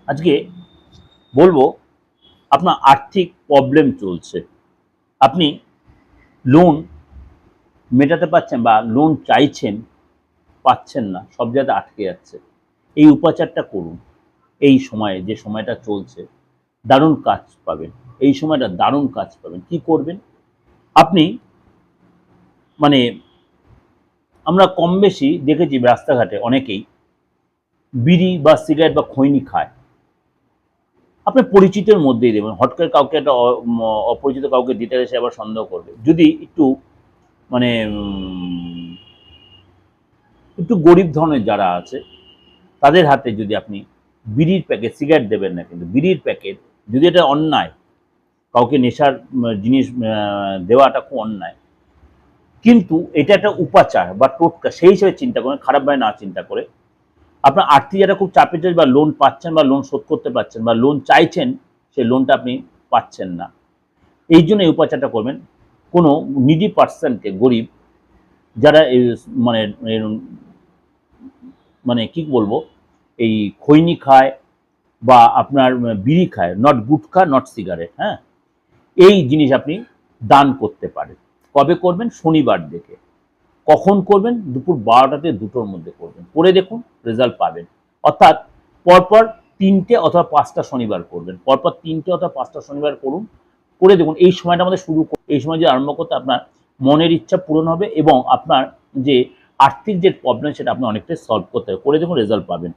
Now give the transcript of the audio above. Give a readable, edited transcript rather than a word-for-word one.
আজকে বলবো আপনার আর্থিক প্রবলেম চলছে, আপনি লোন মেটাতে পারছেন বা লোন চাইছেন, পাচ্ছেন না, সব জায়গায় আটকে যাচ্ছে। এই উপাচারটা করুন। এই সময়ে, যে সময়টা চলছে, দারুণ কাজ পাবেন। এই সময়টা দারুণ কাজ পাবেন। কি করবেন? আপনি মানে আমরা কম বেশি দেখেছি রাস্তাঘাটে অনেকেই বিড়ি বা সিগারেট বা খৈনি খায়। আপনি পরিচিতের মধ্যেই দেবেন। হট করে কাউকে একটা অপরিচিত কাউকে দিতে গেলে সে আবার সন্দেহ করবে। যদি একটু মানে একটু গরিব ধরনের যারা আছে তাদের হাতে যদি আপনি বিড়ির প্যাকেট, সিগারেট দেবেন না, কিন্তু বিড়ির প্যাকেট, যদি এটা অন্যায়, কাউকে নেশার জিনিস দেওয়াটা খুব অন্যায়, কিন্তু এটা একটা উপাচার বা টোটকা, সেই হিসেবে চিন্তা করেন, খারাপভাবে না চিন্তা করে। আপনার আর্থিক যারা খুব চাপে চলছে বা লোন পাচ্ছেন বা লোন শোধ করতে পারছেন বা লোন চাইছেন, সেই লোনটা আপনি পাচ্ছেন না, এই জন্য এই উপাচারটা করবেন। কোনো নিডি পার্সনকে, গরিব যারা মানে মানে কি বলবো, এই খৈনি খায় বা আপনার বিড়ি খায়, নট গুটখা, নট সিগারেট, হ্যাঁ, এই জিনিস আপনি দান করতে পারেন। কবে করবেন? শনিবার দেখে। কখন করবেন? দুপুর 12টা থেকে 2টোর মধ্যে করবেন। করে দেখুন, রেজাল্ট পাবেন। অর্থাৎ পরপর 3টে অথবা 5টা শনিবার করবেন। পরপর 3টে অথবা 5টা শনিবার করুন। করে দেখুন এই সময়টা আমাদের শুরু, এই সময় যে আরম্ভ করতে আপনার মনের ইচ্ছা পূরণ হবে এবং আপনার যে আর্থিক যে প্রবলেম সেটা আপনি অনেকটাই সলভ করতে হবে। করে দেখুন, রেজাল্ট পাবেন।